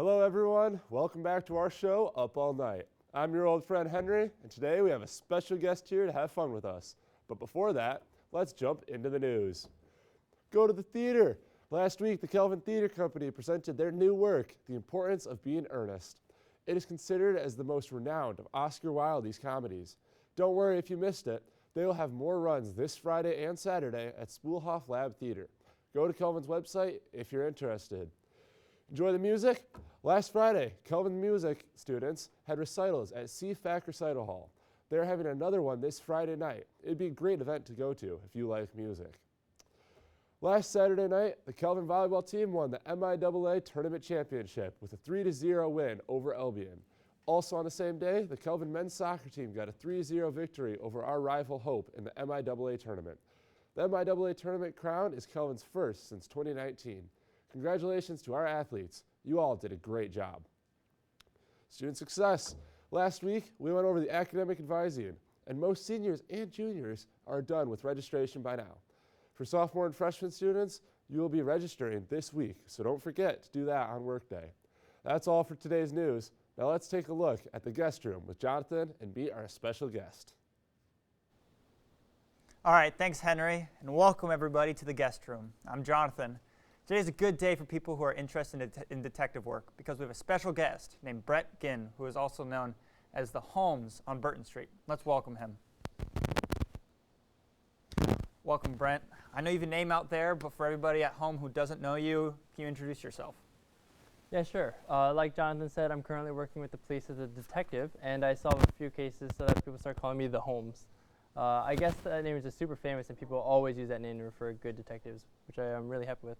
Hello everyone, welcome back to our show, Up All Night. I'm your old friend Henry, and today we have a special guest here to have fun with us. But before that, let's jump into the news. Go to the theater. Last week, the Kelvin Theater Company presented their new work, The Importance of Being Earnest. It is considered as the most renowned of Oscar Wilde's comedies. Don't worry if you missed it. They will have more runs this Friday and Saturday at Spoolhof Lab Theater. Go to Kelvin's website if you're interested. Enjoy the music? Last Friday, Kelvin music students had recitals at CFAC Recital Hall. They're having another one this Friday night. It'd be a great event to go to if you like music. Last Saturday night, the Kelvin volleyball team won the MIAA Tournament Championship with a 3-0 win over Albion. Also on the same day, the Kelvin men's soccer team got a 3-0 victory over our rival Hope in the MIAA tournament. The MIAA tournament crown is Kelvin's first since 2019. Congratulations to our athletes. You all did a great job. Student success. Last week, we went over the academic advising, and most seniors and juniors are done with registration by now. For sophomore and freshman students, you will be registering this week, so don't forget to do that on workday. That's all for today's news. Now let's take a look at the guest room with Jonathan and meet our special guest. All right, thanks Henry, and welcome everybody to the guest room. I'm Jonathan. Today is a good day for people who are interested in detective work because we have a special guest named Brent Ginn, who is also known as the Holmes on Burton Street. Let's welcome him. Welcome, Brent. I know you have a name out there, but for everybody at home who doesn't know you, can you introduce yourself? Yeah, sure. Like Jonathan said, I'm currently working with the police as a detective, and I solve a few cases so that people start calling me the Holmes. I guess that name is just super famous, and people always use that name to refer to good detectives, which I am really happy with.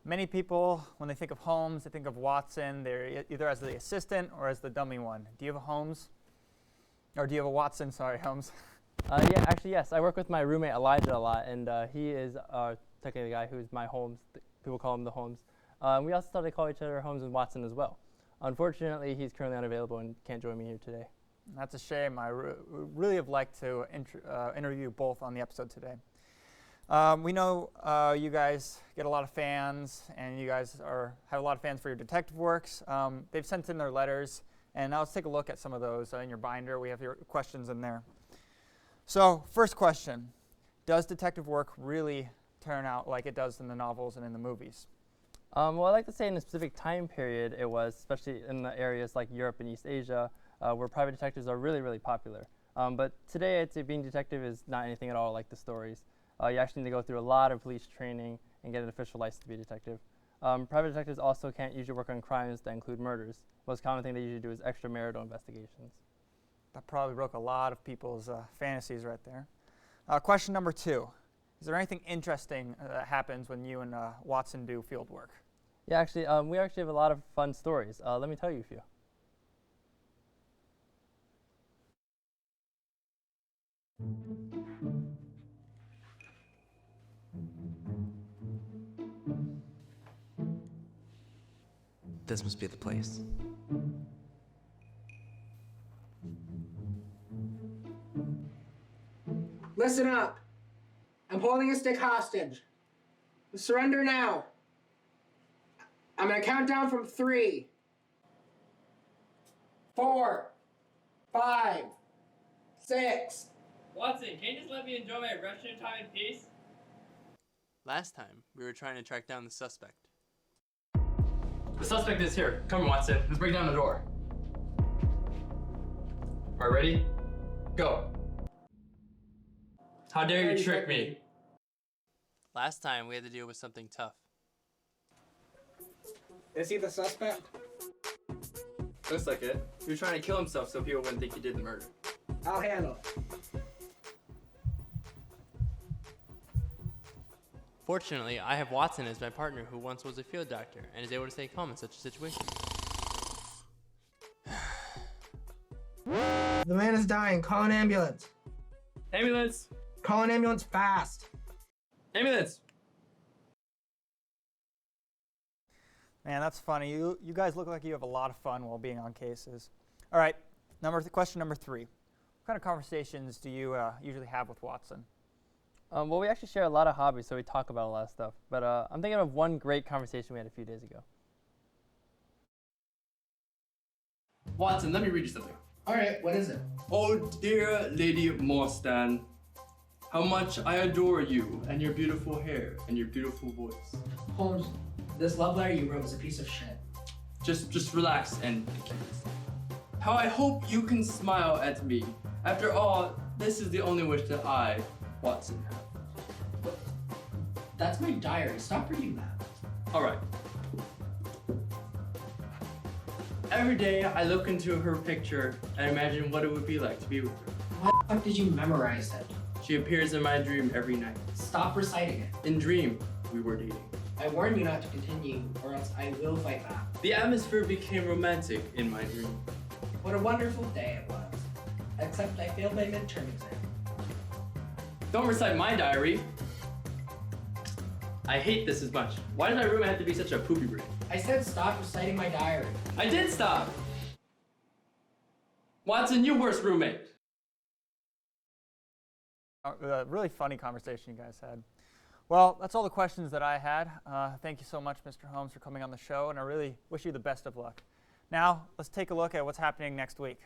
Many people, when they think of Holmes, they think of Watson. They're either as the assistant or as the dummy one. Do you have a Holmes? Or do you have a Watson? Sorry, Holmes. Yeah, actually, yes. I work with my roommate Elijah a lot, and he is technically the guy who's my Holmes. People call him the Holmes. We also started to call each other Holmes and Watson as well. Unfortunately, he's currently unavailable and can't join me here today. That's a shame. I really have liked to interview you both on the episode today. We know you guys get a lot of fans, and you guys have a lot of fans for your detective works. They've sent in their letters, and now let's take a look at some of those in your binder. We have your questions in there. So, first question, does detective work really turn out like it does in the novels and in the movies? Well, I like to say in a specific time period it was, especially in the areas like Europe and East Asia, where private detectives are really, really popular. But today, I'd say being detective is not anything at all like the stories. You actually need to go through a lot of police training and get an official license to be a detective. Private detectives also can't usually work on crimes that include murders. The most common thing they usually do is extramarital investigations. That probably broke a lot of people's fantasies right there. Question number 2. Is there anything interesting that happens when you and Watson do field work? Yeah, actually, we actually have a lot of fun stories. Let me tell you a few. This must be the place. Listen up. I'm holding a stick hostage. Surrender now. I'm gonna count down from 3, 4, 5, 6. Watson, can you just let me enjoy my Russian time in peace? Last time, we were trying to track down the suspect. The suspect is here. Come on, Watson. Let's break down the door. All right, ready? Go. How dare you trick me? Last time, we had to deal with something tough. Is he the suspect? Looks like it. He was trying to kill himself so people wouldn't think he did the murder. I'll handle it. Fortunately, I have Watson as my partner who once was a field doctor and is able to stay calm in such a situation. The man is dying. Call an ambulance. Ambulance! Call an ambulance fast. Ambulance! Man, that's funny. You guys look like you have a lot of fun while being on cases. All right, question number 3. What kind of conversations do you usually have with Watson? Well, we actually share a lot of hobbies, so we talk about a lot of stuff. But I'm thinking of one great conversation we had a few days ago. Watson, let me read you something. All right, what is it? Oh, dear Lady Morstan, how much I adore you and your beautiful hair and your beautiful voice. Holmes, this love letter you wrote was a piece of shit. Just relax and how I hope you can smile at me. After all, this is the only wish that I, Watson, have. That's my diary. Stop reading that. All right. Every day I look into her picture and imagine what it would be like to be with her. Why the fuck did you memorize it? She appears in my dream every night. Stop reciting it. In dream, we were dating. I warn you not to continue, or else I will fight back. The atmosphere became romantic in my dream. What a wonderful day it was. Except I failed my midterm exam. Don't recite my diary. I hate this as much. Why did my roommate have to be such a poopy brain? I said stop reciting my diary. I did stop. Watson, you worst roommate. A really funny conversation you guys had. Well, that's all the questions that I had. Thank you so much, Mr. Holmes, for coming on the show, and I really wish you the best of luck. Now, let's take a look at what's happening next week.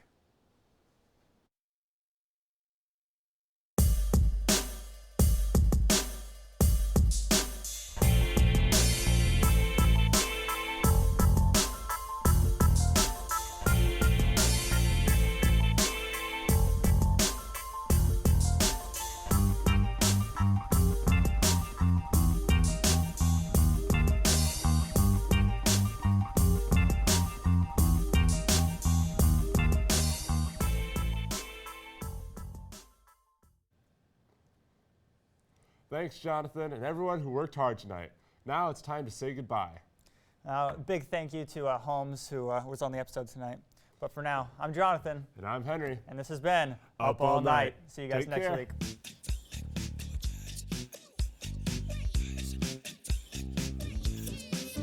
Thanks, Jonathan, and everyone who worked hard tonight. Now it's time to say goodbye. Big thank you to Holmes, who was on the episode tonight. But for now, I'm Jonathan. And I'm Henry. And this has been Up All Night. See you guys Take next care. week.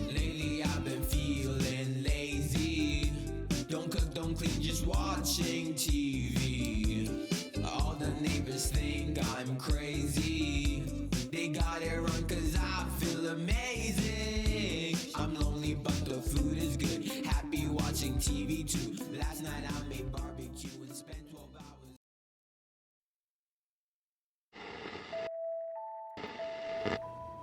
Lately I've been feeling lazy. Don't cook, don't clean, just watching TV. All the neighbors think I'm crazy. They got it wrong cause I feel amazing. I'm lonely but the food is good. Happy watching TV too. Last night I made barbecue and spent 12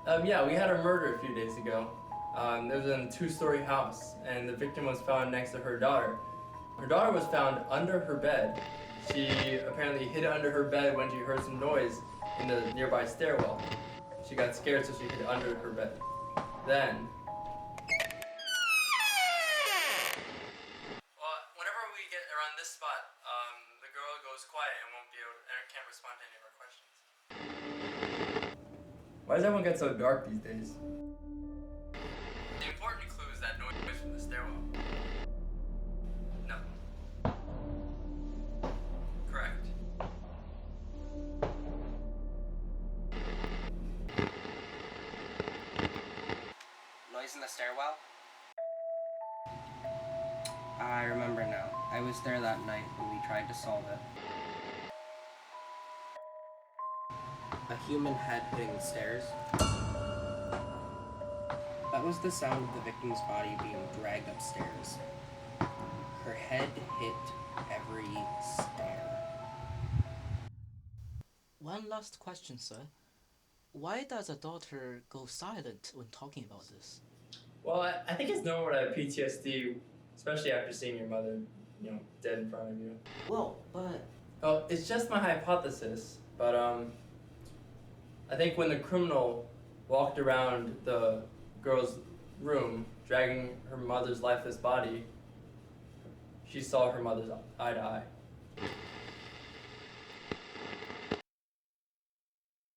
hours. Yeah, we had a murder a few days ago. It was in a 2-story house, and the victim was found next to her daughter. Her daughter was found under her bed. She apparently hid under her bed when she heard some noise in the nearby stairwell. She got scared, so she hid under her bed. Then, well, whenever we get around this spot, the girl goes quiet and can't respond to any of our questions. Why does everyone get so dark these days? The important clue is that noise from the stairwell. No. Correct. Noise in the stairwell? I remember now. I was there that night when we tried to solve it. A human head hitting the stairs. That was the sound of the victim's body being dragged upstairs. Her head hit every stair. One last question, sir. Why does a daughter go silent when talking about this? Well, I think it's normal to have PTSD, especially after seeing your mother, dead in front of you. Well, but... Oh, it's just my hypothesis, but I think when the criminal walked around the girl's room, dragging her mother's lifeless body, she saw her mother's eye to eye.